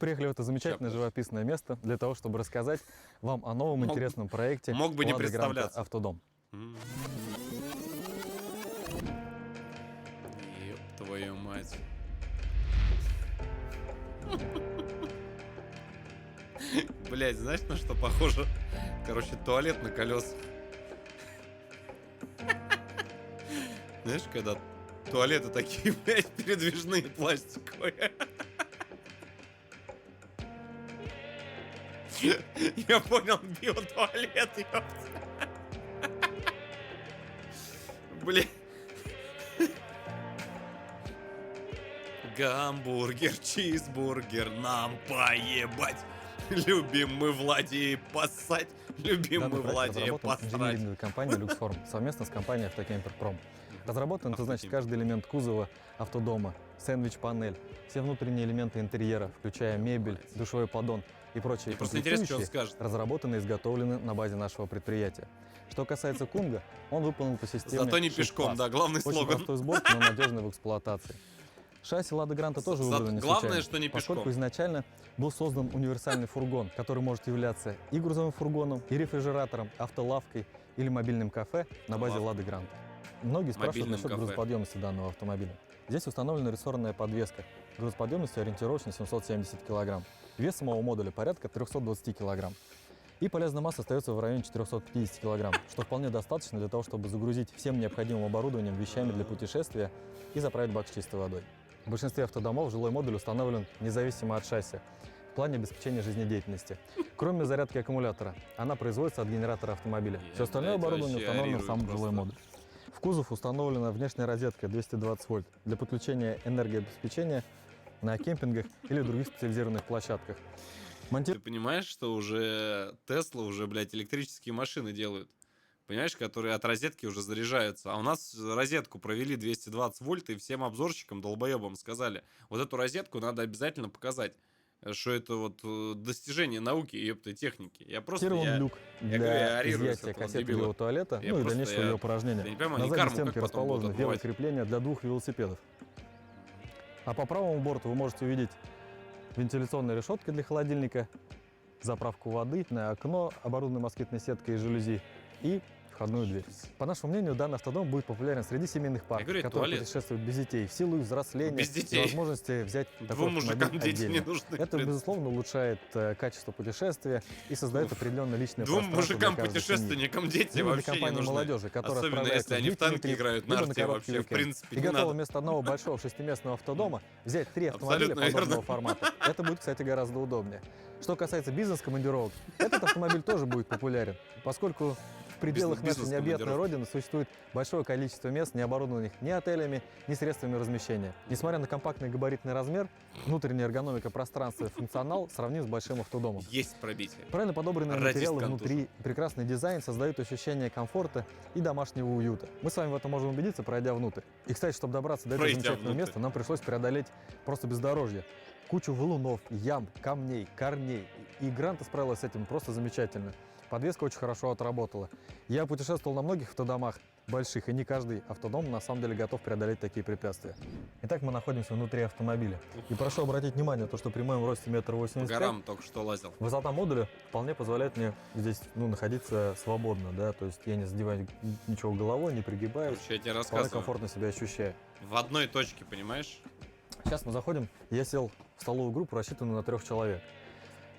приехали в это замечательное живописное место для того, чтобы рассказать вам о новом интересном проекте Мог бы не Lada Granta представляться. Автодом. Ёб твою мать. Блять, знаешь, на что похоже? Короче, туалет на колесах. Знаешь, когда туалеты такие, блядь, передвижные, пластиковые. Я понял, биотуалет, ёпта. Блин. Гамбургер, чизбургер, нам поебать. Любим мы Влади поссать. Любим мы Влади посрать. Инженеринговой компанией Luxform совместно с компанией Автокемперпром. Разработан, это значит, каждый элемент кузова автодома, сэндвич-панель, все внутренние элементы интерьера, включая мебель, душевой поддон и прочие Просто интересно, что он комплектующие, скажет. разработаны и изготовлены на базе нашего предприятия. Что касается Кунга, он выполнен по системе Зато не пешком, Shift-Pass. да, главный Очень слоган. простой сборки, но надежный в эксплуатации. Шасси Lada Granta тоже выбрано не Главное, случайно, что не поскольку пешком. изначально был создан универсальный фургон, который может являться и грузовым фургоном, и рефрижератором, автолавкой или мобильным кафе на базе Lada Granta. Многие спрашивают Мобильным насчет кафе. грузоподъемности данного автомобиля. Здесь установлена рессорная подвеска. Грузоподъемностью ориентировочно 770 кг. Вес самого модуля порядка 320 кг. И полезная масса остается в районе 450 кг, что вполне достаточно для того, чтобы загрузить всем необходимым оборудованием, вещами для путешествия и заправить бак с чистой водой. В большинстве автодомов жилой модуль установлен независимо от шасси в плане обеспечения жизнедеятельности. Кроме зарядки аккумулятора, она производится от генератора автомобиля. Все остальное блядь, оборудование вообще установлено в орирую сам просто. жилой модуль. В кузов установлена внешняя розетка 220 вольт для подключения энергообеспечения на кемпингах или других специализированных площадках. Ты понимаешь, что уже Тесла уже, блядь, электрические машины делают? Понимаешь, которые от розетки уже заряжаются. А у нас розетку провели 220 вольт, и всем обзорщикам, долбоебам сказали, вот эту розетку надо обязательно показать, что это вот достижение науки и ёптой техники. Я просто, Монтирован люк говорю, я для орирую с изъятия этого кассеты дебила. биотуалета, Я ну и просто, дальнейшего ее упражнения. я не понимаю, На они задней карму стенке как потом будут расположено отмывать? велокрепление для 2 велосипедов. А по правому борту вы можете увидеть вентиляционные решетки для холодильника, заправку воды, окно, оборудованное москитной сеткой и жалюзи и входную дверь. По нашему мнению, данный автодом будет популярен среди семейных пар, говорю, которые туалет. путешествуют без детей в силу их взросления Без детей. и возможности взять такой Двум мужикам автомобиль дети не отдельно. нужны. в Это, принципе. безусловно, улучшает качество путешествия и создает определенное личное Двум пространство для каждой семьи. Мужикам-путешественникам дети Либо для вообще не компании нужны. молодежи, которая Особенно отправляется если они в длительный танки трип, играют либо на арте, короткий вообще в уикенд. принципе И не готовы надо. вместо одного большого шестиместного автодома взять 3 автомобиля Абсолютно подобного верно. формата. Это будет, кстати, гораздо удобнее. Что касается бизнес-командировок, этот автомобиль тоже будет популярен, поскольку в пределах нашей необъятной родины существует большое количество мест, не оборудованных ни отелями, ни средствами размещения. Несмотря на компактный габаритный размер, внутренняя эргономика пространства и функционал сравним с большим автодомом. Есть пробитие. Правильно подобранные Радист материалы контур. внутри, прекрасный дизайн создают ощущение комфорта и домашнего уюта. Мы с вами в этом можем убедиться, пройдя внутрь. И, кстати, чтобы добраться до этого Пройдя замечательного внутрь. места, нам пришлось преодолеть просто бездорожье. Кучу валунов, ям, камней, корней. И Гранта справилась с этим просто замечательно. Подвеска очень хорошо отработала. Я путешествовал на многих автодомах больших, и не каждый автодом на самом деле готов преодолеть такие препятствия. Итак, мы находимся внутри автомобиля. И прошу обратить внимание, то, что при моем росте 1,85 По м, горам только что лазил. высота модуля вполне позволяет мне здесь находиться свободно, да, то есть я не задеваю ничего головой, не пригибаюсь, Короче, я тебе вполне рассказываю. комфортно себя ощущаю. В одной точке, понимаешь? Сейчас мы заходим, я сел в столовую группу, рассчитанную на 3 человек.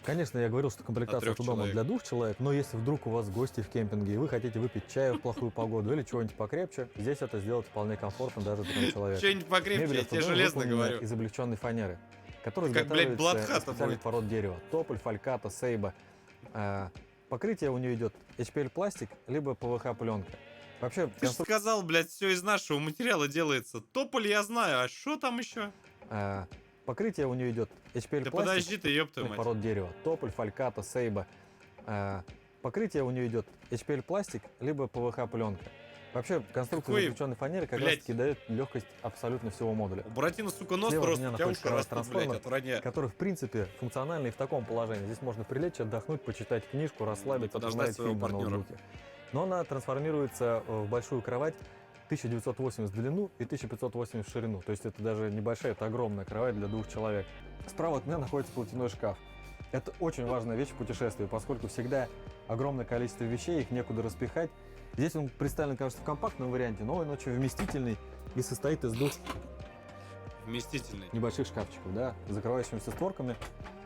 Конечно, я говорил, что комплектация 3 автодома человек. для 2 человек, но если вдруг у вас гости в кемпинге, и вы хотите выпить чаю в плохую погоду или чего-нибудь покрепче, здесь это сделать вполне комфортно даже 3 человек. Что-нибудь покрепче, Мебель я тебе автодома железно выполнена говорю. из облегченной фанеры, которая Как, блядь, изготавливается из Бладхата специальных будет. пород дерева. Тополь, фальката, сейба. Покрытие у нее идет HPL пластик, либо ПВХ пленка. Вообще, Ты же сказал, блядь, все из нашего материала делается. Тополь я знаю, а что там еще? покрытие у нее идет HPL Да пластик. подожди ты, ёб твою мать. Пород дерева. Тополь, фальката, сейба. Покрытие у нее идет HPL пластик, либо ПВХ пленка. Вообще, конструкция Какой, заключенной фанеры как блядь? раз таки дает легкость абсолютно всего модуля. У Буратино, сука, нос Слева от просто, меня у тебя находится уши растут, блядь, трансформер, от вранья. который, в принципе, функциональный и в таком положении. Здесь можно прилечь, отдохнуть, почитать книжку, расслабиться, подождать посмотреть своего фильм на партнера. ноутбуке. Но она трансформируется в большую кровать, 1980 в длину и 1580 в ширину. То есть это даже небольшая, это огромная кровать для 2 человек. Справа от меня находится платяной шкаф. Это очень важная вещь в путешествии, поскольку всегда огромное количество вещей, их некуда распихать. Здесь он представлен, кажется, в компактном варианте, но он очень вместительный и состоит из 2 Вместительный. небольших шкафчиков, да, с закрывающимися створками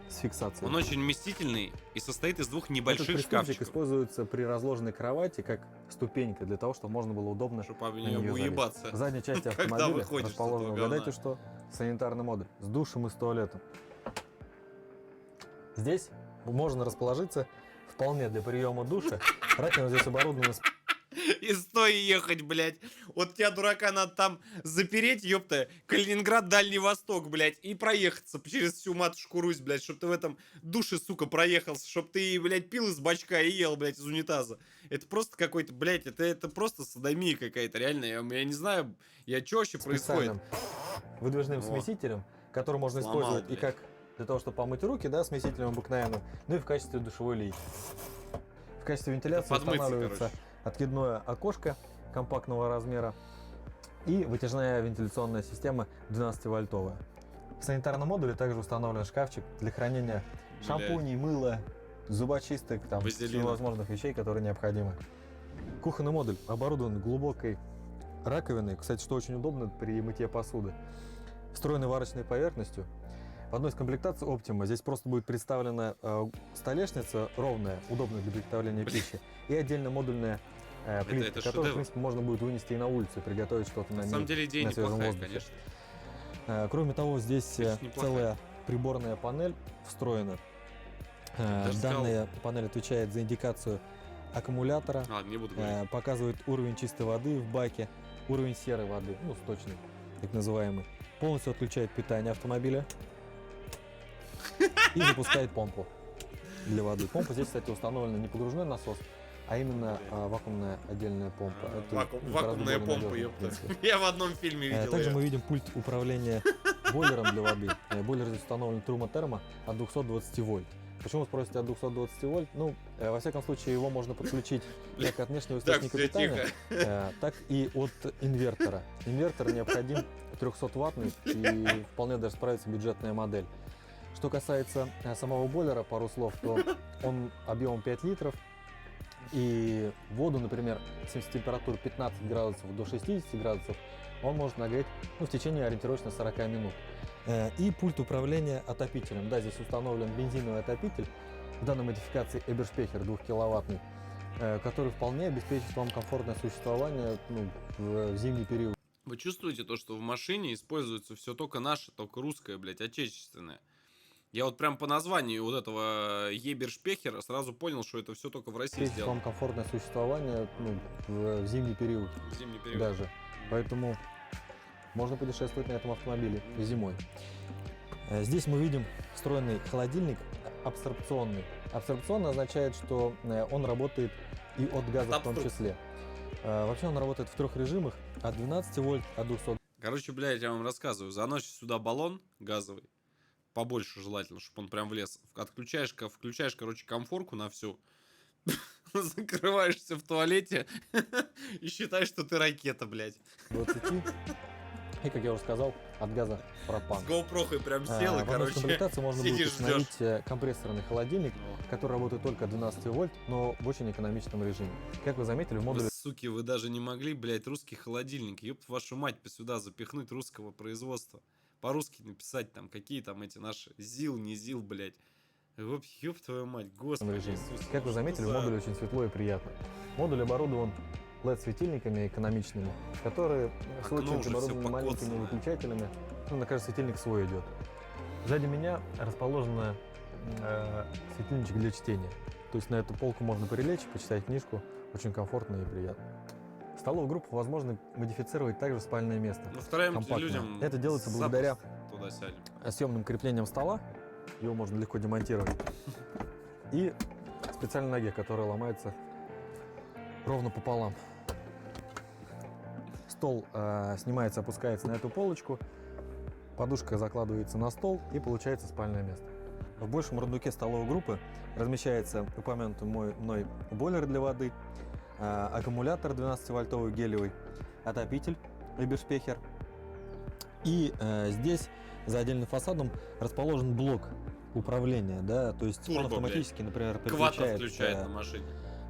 с фиксацией. Он очень вместительный и состоит из 2 Этот небольших приступчик шкафчиков. используется при разложенной кровати как ступенька для того, чтобы можно было удобно Чтобы об на нее нее залезть. уебаться. В задней части Когда автомобиля выходишь с расположен, этого угадайте, говна. что санитарный модуль с душем и с туалетом. Здесь можно расположиться вполне для приема душа. Раковина здесь оборудована И стой ехать, блядь. Вот тебя, дурака, надо там запереть, ёпта, Калининград, Дальний Восток, блядь, и проехаться через всю матушку Русь, блядь, чтоб ты в этом душе, сука, проехался, чтоб ты, блядь, пил из бачка и ел, блядь, из унитаза. Это просто какой-то, блядь, это просто содомия какая-то, реально. Я не знаю, что вообще происходит. специальным выдвижным О. смесителем, который можно Сломал, использовать и блядь. как для того, чтобы помыть руки, да, смесителем обыкновенным, ну и в качестве душевой лейки. В качестве вентиляции Подмыться, устанавливается короче. откидное окошко компактного размера и вытяжная вентиляционная система 12-вольтовая. В санитарном модуле также установлен шкафчик для хранения шампуней, мыла, зубочисток, там, Вазелина. всевозможных вещей, которые необходимы. Кухонный модуль оборудован глубокой раковиной, кстати, что очень удобно при мытье посуды, встроенной варочной поверхностью. В одной из комплектаций Optima здесь просто будет представлена столешница ровная, удобная для приготовления пищи, и отдельно модульная плитка, это которую, в шедевр. принципе, можно будет вынести и на улицу, и приготовить что-то на На ней. самом деле идея на свежем неплохая, воздухе. конечно. Кроме того, здесь Конечно, неплохая. целая приборная панель встроена. Даже сказал. Данная панель отвечает за индикацию аккумулятора, Ладно, не буду говорить. показывает уровень чистой воды в баке, уровень серой воды, ну, сточной, так называемый. Полностью отключает питание автомобиля и запускает помпу для воды. Помпа здесь, кстати, установлена не погружной насос, а именно вакуумная отдельная помпа. Это, гораздо Вакуумная более помпа, надежно, в ёпта. принципе. Я в одном фильме видел Также её. мы видим пульт управления бойлером для воды. Бойлер здесь установлен Трума-Термо от 220 вольт. Почему спросите от 220 вольт? Ну, во всяком случае, его можно подключить как от внешнего Так, источника все питания, тихо. так и от инвертора. Инвертор необходим 300-ваттный, и вполне даже справится бюджетная модель. Что касается самого бойлера, пару слов, то он объемом 5 литров, и воду, например, с температур 15 градусов до 60 градусов он может нагреть в течение ориентировочно 40 минут. И пульт управления отопителем. Да, здесь установлен бензиновый отопитель, в данной модификации Эбершпехер 2-киловаттный, который вполне обеспечит вам комфортное существование в зимний период. Вы чувствуете то, что в машине используется все только наше, только русское, блядь, отечественное? Я вот прям по названию вот этого Ебершпехера сразу понял, что это все только в России Обеспечит сделано. вам комфортное существование в зимний период В зимний период. даже. Поэтому можно путешествовать на этом автомобиле и зимой. Здесь мы видим встроенный холодильник абсорбционный. Абсорбционный означает, что он работает и от газа в том числе. Вообще он работает в 3 режимах: от 12 вольт, от 200. Короче, блядь, я вам рассказываю. Заносишь сюда баллон газовый, побольше желательно, чтобы он прям влез. Включаешь, короче, комфорку на всю, закрываешься в туалете и считаешь, что ты ракета, блядь. 20. И, как я уже сказал, от газа пропан. С GoPro прям сел и, В одной из короче, комплектаций можно будет сидишь, установить компрессорный холодильник, Ну, который работает только от 12 вольт, но в очень экономичном режиме. Как вы заметили, в вы, модуле суки, вы даже не могли, блядь, русский холодильник, ёб вашу мать, сюда запихнуть русского производства. По-русски написать там, какие там эти наши ЗИЛ, не ЗИЛ, блядь. Ёб твою мать, господи. режиме. Иисусе, Как вы что заметили, в за- модуле очень светло и приятно. Модуль оборудован LED-светильниками экономичными, которые, в свою Окно очередь, уже всё оборудованы маленькими покоцано. выключателями. Ну, на каждый светильник свой идет. Сзади меня расположен светильничек для чтения. То есть на эту полку можно прилечь, почитать книжку. Очень комфортно и приятно. Столовую группу возможно модифицировать также в спальное место. Ну, втроем компактно. людям Это делается запросто благодаря туда сядем. съемным креплением стола. Его можно легко демонтировать. И специальной ноге, которая ломается ровно пополам. Стол снимается, опускается на эту полочку. Подушка закладывается на стол, и получается спальное место. В большем рундуке столовой группы размещается упомянутый мной бойлер для воды, аккумулятор 12-вольтовый гелевый, отопитель Эбершпехер. И здесь за отдельным фасадом расположен блок управления, да, то есть он Турбо, автоматически, например, Кватро переключает включает на машине.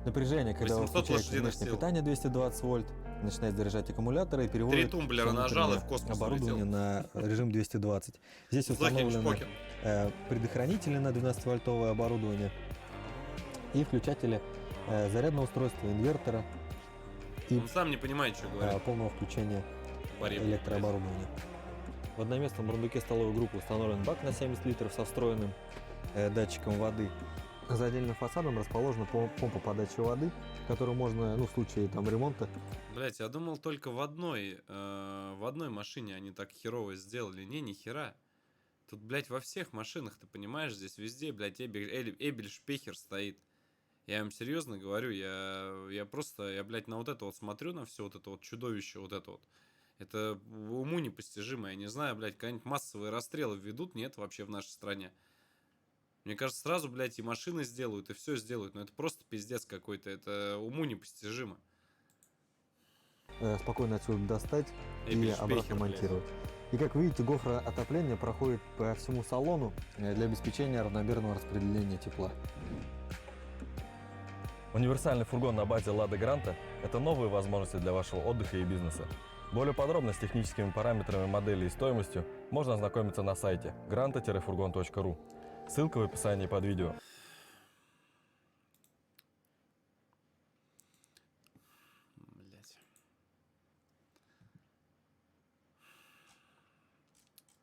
напряжение, когда вы 800 включаете лошадиных внешнее сил. питание 220 вольт, начинает заряжать аккумуляторы и 3 переводит тумблера всё нажал и в внутреннее космос оборудование улетел. на режим 220. Здесь установлены Зохин-шпокин. предохранители на 12-вольтовое оборудование и включатели зарядного устройства, инвертора и Он сам не понимает, что говорит. полного включения Баре, электрооборудования. В одноместном рундуке столовой группы установлен бак на 70 литров со встроенным датчиком воды. За отдельным фасадом расположена помпа подачи воды, которую можно, ну, в случае там ремонта. Блять, я думал только в одной машине они так херово сделали. Не, ни хера. Тут, блядь, во всех машинах, ты понимаешь, здесь везде, блядь, Эбель-шпехер стоит. Я вам серьезно говорю, я просто, я, блядь, на вот это вот смотрю, на все вот это вот чудовище, вот это вот. Это уму непостижимо. Я не знаю, блядь, когда-нибудь массовые расстрелы введут, нет вообще в нашей стране. Мне кажется, сразу, блядь, и машины сделают, и все сделают. Но это просто пиздец какой-то. Это уму непостижимо. Спокойно отсюда достать и Эбель-шпехер, обратно блядь. монтировать. И как видите, гофроотопление проходит по всему салону для обеспечения равномерного распределения тепла. Универсальный фургон на базе Lada Granta – это новые возможности для вашего отдыха и бизнеса. Более подробно с техническими параметрами модели и стоимостью можно ознакомиться на сайте granta-furgon.ru. Ссылка в описании под видео. Блядь.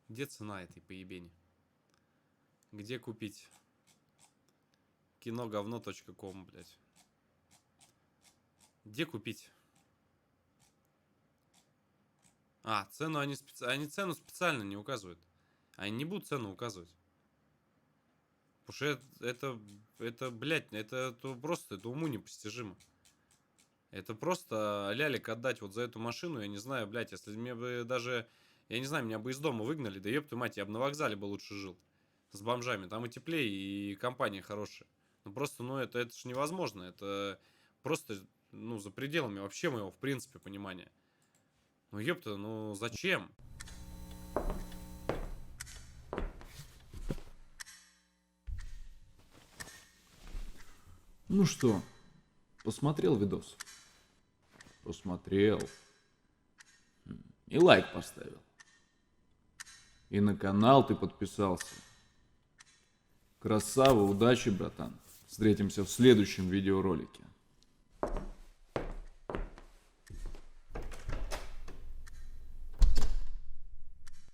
Где цена этой поебени? Где купить? Киноговно.ком, блядь. Где купить? Цену они цену специально не указывают. Они не будут цену указывать. Потому что блядь, это просто, это уму непостижимо. Это просто лялик отдать вот за эту машину, я не знаю, блядь, если мне бы даже, я не знаю, меня бы из дома выгнали, да ёб твою мать, я бы на вокзале бы лучше жил. С бомжами, там и теплее, и компания хорошая. Ну просто, ну это ж невозможно, это просто, ну, за пределами вообще моего, в принципе, понимания. Ну ёпта, ну зачем? Ну что, посмотрел видос? Посмотрел. И лайк поставил. И на канал ты подписался. Красава, удачи, братан. Встретимся в следующем видеоролике.